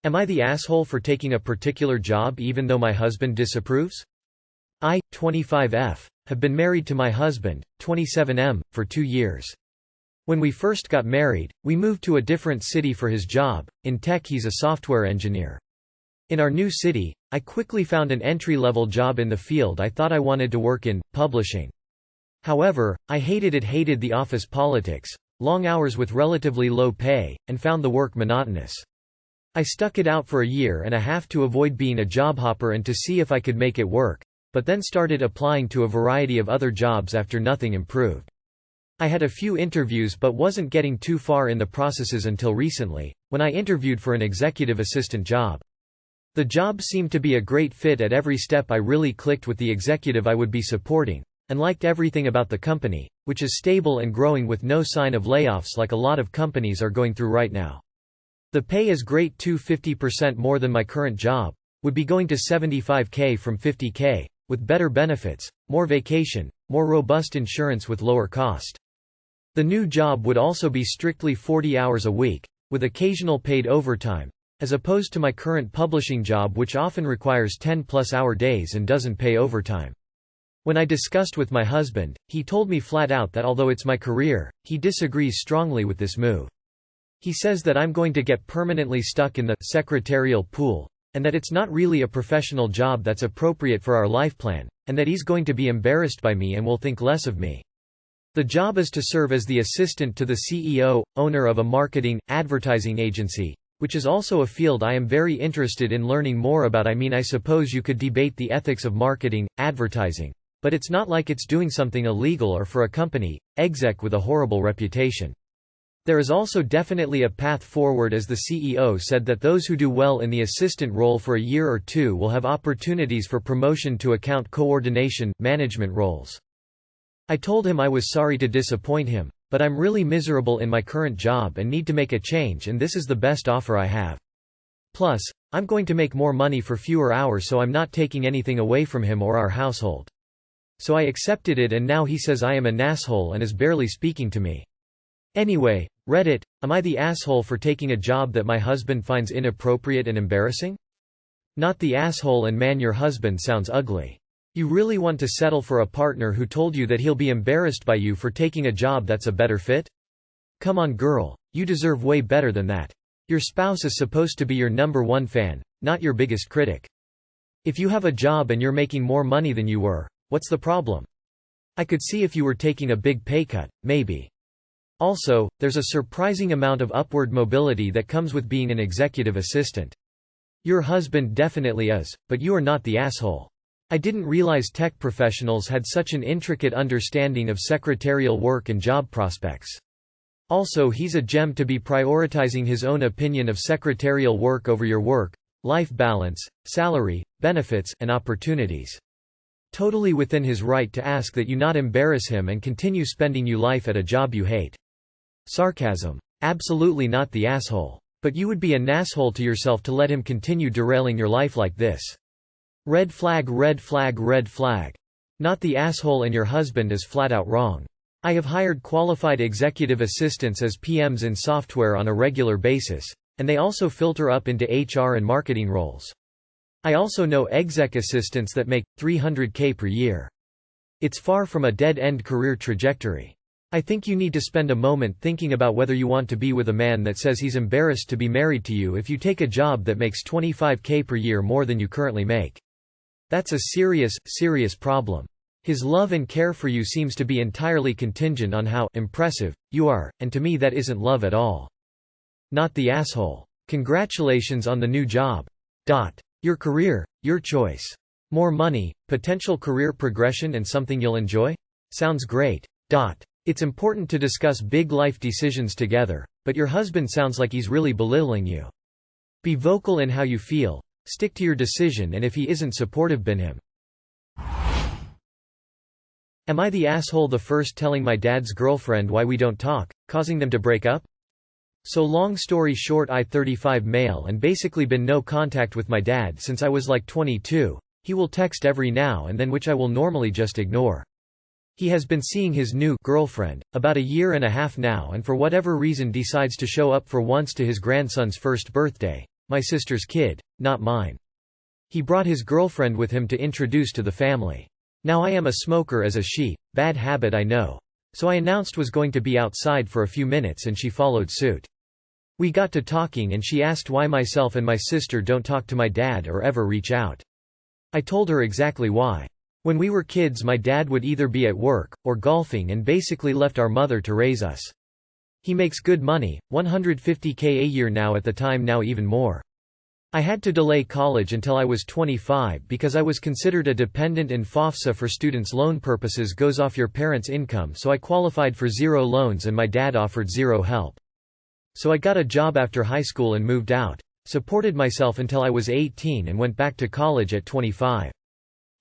Am I the asshole for taking a particular job even though my husband disapproves? I, 25F, have been married to my husband, 27M, for 2 years. When we first got married, we moved to a different city for his job. In tech, he's a software engineer. In our new city, I quickly found an entry-level job in the field I thought I wanted to work in, publishing. However, I hated the office politics, long hours with relatively low pay, and found the work monotonous. I stuck it out for a year and a half to avoid being a job hopper and to see if I could make it work, but then started applying to a variety of other jobs after nothing improved. I had a few interviews but wasn't getting too far in the processes until recently, when I interviewed for an executive assistant job. The job seemed to be a great fit at every step. I really clicked with the executive I would be supporting, and liked everything about the company, which is stable and growing with no sign of layoffs like a lot of companies are going through right now. The pay is great too, 50% more than my current job, would be going to $75K from $50K, with better benefits, more vacation, more robust insurance with lower cost. The new job would also be strictly 40 hours a week, with occasional paid overtime, as opposed to my current publishing job which often requires 10-plus-hour days and doesn't pay overtime. When I discussed with my husband, he told me flat out that although it's my career, he disagrees strongly with this move. He says that I'm going to get permanently stuck in the secretarial pool, and that it's not really a professional job that's appropriate for our life plan, and that he's going to be embarrassed by me and will think less of me. The job is to serve as the assistant to the CEO, owner of a marketing, advertising agency, which is also a field I am very interested in learning more about. I suppose you could debate the ethics of marketing, advertising, but it's not like it's doing something illegal or for a company, exec with a horrible reputation. There is also definitely a path forward, as the CEO said that those who do well in the assistant role for a year or two will have opportunities for promotion to account coordination, management roles. I told him I was sorry to disappoint him, but I'm really miserable in my current job and need to make a change, and this is the best offer I have. Plus, I'm going to make more money for fewer hours, so I'm not taking anything away from him or our household. So I accepted it, and now he says I am an asshole and is barely speaking to me. Anyway, Reddit, am I the asshole for taking a job that my husband finds inappropriate and embarrassing? Not the asshole, and man, your husband sounds ugly. You really want to settle for a partner who told you that he'll be embarrassed by you for taking a job that's a better fit? Come on, girl, you deserve way better than that. Your spouse is supposed to be your #1 fan, not your biggest critic. If you have a job and you're making more money than you were, what's the problem? I could see if you were taking a big pay cut, maybe. Also, there's a surprising amount of upward mobility that comes with being an executive assistant. Your husband definitely is, but you are not the asshole. I didn't realize tech professionals had such an intricate understanding of secretarial work and job prospects. Also, he's a gem to be prioritizing his own opinion of secretarial work over your work-life balance, salary, benefits, and opportunities. Totally within his right to ask that you not embarrass him and continue spending your life at a job you hate. Sarcasm. Absolutely not the asshole. But you would be an asshole to yourself to let him continue derailing your life like this. Red flag, red flag, red flag. Not the asshole, and your husband is flat out wrong. I have hired qualified executive assistants as PMs in software on a regular basis, and they also filter up into HR and marketing roles. I also know exec assistants that make $300K per year. It's far from a dead-end career trajectory. I think you need to spend a moment thinking about whether you want to be with a man that says he's embarrassed to be married to you if you take a job that makes $25K per year more than you currently make. That's a serious, serious problem. His love and care for you seems to be entirely contingent on how impressive you are, and to me that isn't love at all. Not the asshole. Congratulations on the new job. Your career, your choice. More money, potential career progression, and something you'll enjoy? Sounds great. It's important to discuss big life decisions together, but your husband sounds like he's really belittling you. Be vocal in how you feel, stick to your decision, and if he isn't supportive, bin him. Am I the asshole the first telling my dad's girlfriend why we don't talk, causing them to break up? So long story short, I 35 male and basically been no contact with my dad since I was like 22. He will text every now and then, which I will normally just ignore. He has been seeing his new girlfriend about a year and a half now, and for whatever reason decides to show up for once to his grandson's first birthday, my sister's kid, not mine. He brought his girlfriend with him to introduce to the family. Now I am a smoker as a she, bad habit I know. So I announced was going to be outside for a few minutes and she followed suit. We got to talking and she asked why myself and my sister don't talk to my dad or ever reach out. I told her exactly why. When we were kids my dad would either be at work, or golfing and basically left our mother to raise us. He makes good money, $150K a year now at the time now even more. I had to delay college until I was 25 because I was considered a dependent and FOFSA for students loan purposes goes off your parents' income so I qualified for zero loans and my dad offered zero help. So I got a job after high school and moved out, supported myself until I was 18 and went back to college at 25.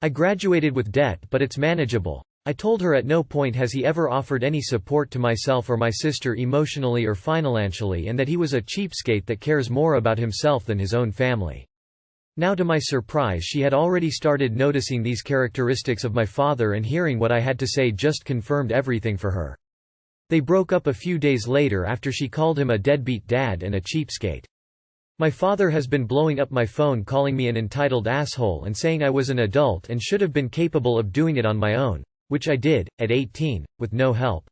I graduated with debt but it's manageable. I told her at no point has he ever offered any support to myself or my sister emotionally or financially and that he was a cheapskate that cares more about himself than his own family. Now to my surprise she had already started noticing these characteristics of my father and hearing what I had to say just confirmed everything for her. They broke up a few days later after she called him a deadbeat dad and a cheapskate. My father has been blowing up my phone calling me an entitled asshole and saying I was an adult and should have been capable of doing it on my own, which I did, at 18, with no help.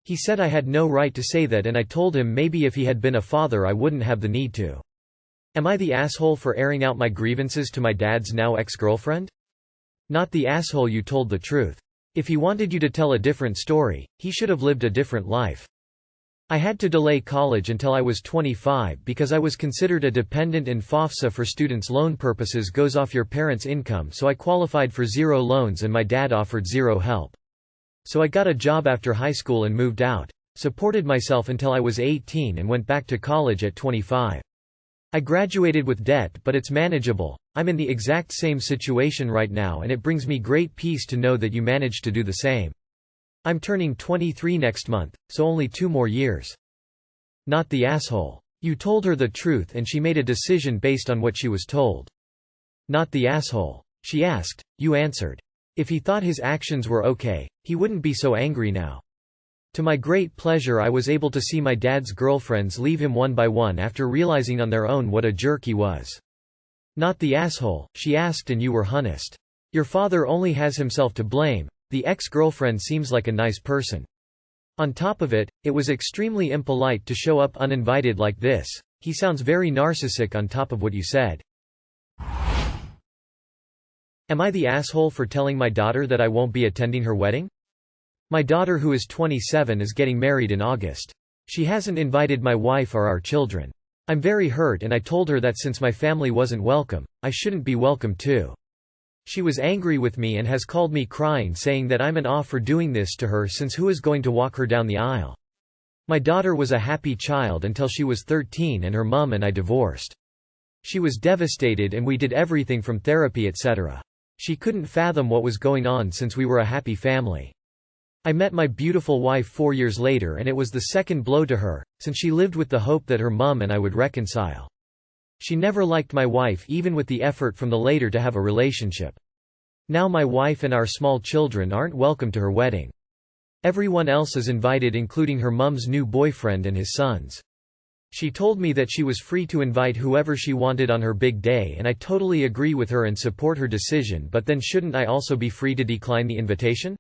He said I had no right to say that and I told him maybe if he had been a father I wouldn't have the need to. Am I the asshole for airing out my grievances to my dad's now ex-girlfriend? Not the asshole, you told the truth. If he wanted you to tell a different story, he should have lived a different life. I had to delay college until I was 25 because I was considered a dependent and FOFSA for students loan purposes goes off your parents' income so I qualified for zero loans and my dad offered zero help. So I got a job after high school and moved out, supported myself until I was 18 and went back to college at 25. I graduated with debt but it's manageable. I'm in the exact same situation right now and it brings me great peace to know that you managed to do the same. I'm turning 23 next month, so only 2 more years. Not the asshole. You told her the truth and she made a decision based on what she was told. Not the asshole. She asked, you answered. If he thought his actions were okay, he wouldn't be so angry now. To my great pleasure I was able to see my dad's girlfriends leave him one by one after realizing on their own what a jerk he was. Not the asshole, she asked, and you were honest. Your father only has himself to blame. The ex-girlfriend seems like a nice person. On top of it, it was extremely impolite to show up uninvited like this. He sounds very narcissistic on top of what you said. Am I the asshole for telling my daughter that I won't be attending her wedding? My daughter, who is 27, is getting married in August. She hasn't invited my wife or our children. I'm very hurt and I told her that since my family wasn't welcome, I shouldn't be welcome too. She was angry with me and has called me crying saying that I'm an off for doing this to her since who is going to walk her down the aisle. My daughter was a happy child until she was 13 and her mum and I divorced. She was devastated and we did everything from therapy etc. She couldn't fathom what was going on since we were a happy family. I met my beautiful wife 4 years later and it was the second blow to her, since she lived with the hope that her mum and I would reconcile. She never liked my wife even with the effort from the later to have a relationship. Now my wife and our small children aren't welcome to her wedding. Everyone else is invited including her mum's new boyfriend and his sons. She told me that she was free to invite whoever she wanted on her big day and I totally agree with her and support her decision, but then shouldn't I also be free to decline the invitation?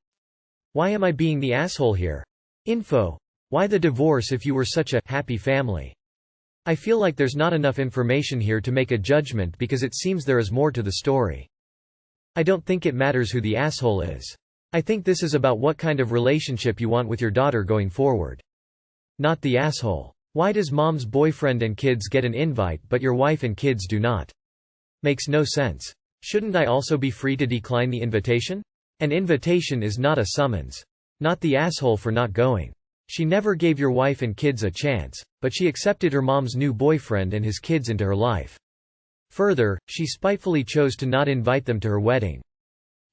Why am I being the asshole here? Info. Why the divorce if you were such a happy family? I feel like there's not enough information here to make a judgment because it seems there is more to the story. I don't think it matters who the asshole is. I think this is about what kind of relationship you want with your daughter going forward. Not the asshole. Why does mom's boyfriend and kids get an invite but your wife and kids do not? Makes no sense. Shouldn't I also be free to decline the invitation? An invitation is not a summons. Not the asshole for not going. She never gave your wife and kids a chance, but she accepted her mom's new boyfriend and his kids into her life. Further, she spitefully chose to not invite them to her wedding.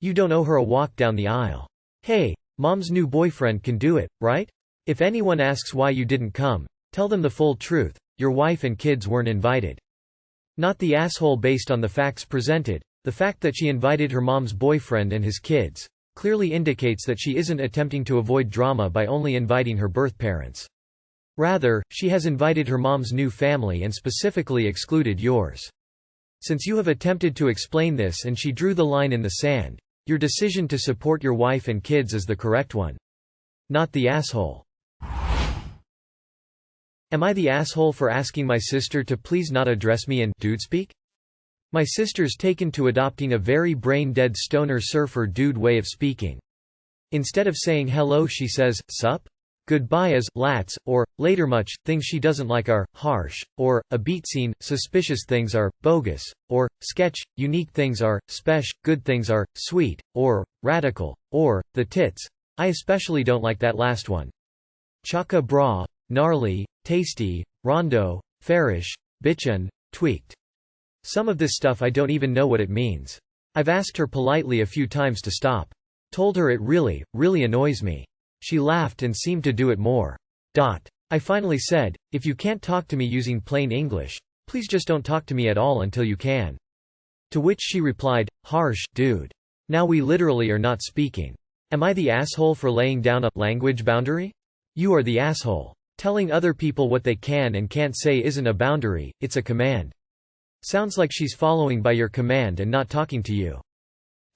You don't owe her a walk down the aisle. Hey, mom's new boyfriend can do it, right? If anyone asks why you didn't come, tell them the full truth. Your wife and kids weren't invited. Not the asshole based on the facts presented. The fact that she invited her mom's boyfriend and his kids clearly indicates that she isn't attempting to avoid drama by only inviting her birth parents. Rather, she has invited her mom's new family and specifically excluded yours. Since you have attempted to explain this and she drew the line in the sand, your decision to support your wife and kids is the correct one. Not the asshole. Am I the asshole for asking my sister to please not address me in dude speak? My sister's taken to adopting a very brain-dead stoner surfer dude way of speaking. Instead of saying hello she says, sup? Goodbye as lats, or, later much, things she doesn't like are, harsh, or, a beat scene, suspicious things are, bogus, or, sketch, unique things are, spesh, good things are, sweet, or, radical, or, the tits. I especially don't like that last one. Chaka bra, gnarly, tasty, rondo, fairish, bitchin', tweaked. Some of this stuff I don't even know what it means. I've asked her politely a few times to stop. Told her it really, really annoys me. She laughed and seemed to do it more. I finally said, if you can't talk to me using plain English, please just don't talk to me at all until you can. To which she replied, harsh, dude. Now we literally are not speaking. Am I the asshole for laying down a language boundary? You are the asshole. Telling other people what they can and can't say isn't a boundary, it's a command. Sounds like she's following by your command and not talking to you.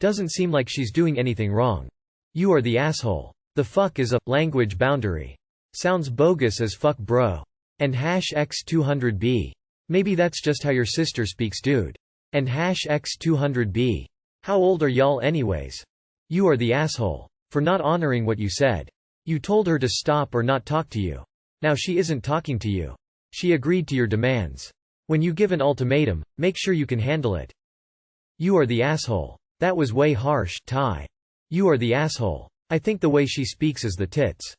Doesn't seem like she's doing anything wrong. You are the asshole. The fuck is a language boundary. Sounds bogus as fuck, bro. And #X200B. Maybe that's just how your sister speaks, dude. And #X200B. How old are y'all anyways? You are the asshole. For not honoring what you said. You told her to stop or not talk to you. Now she isn't talking to you. She agreed to your demands. When you give an ultimatum, make sure you can handle it. You are the asshole. That was way harsh, Ty. You are the asshole. I think the way she speaks is the tits.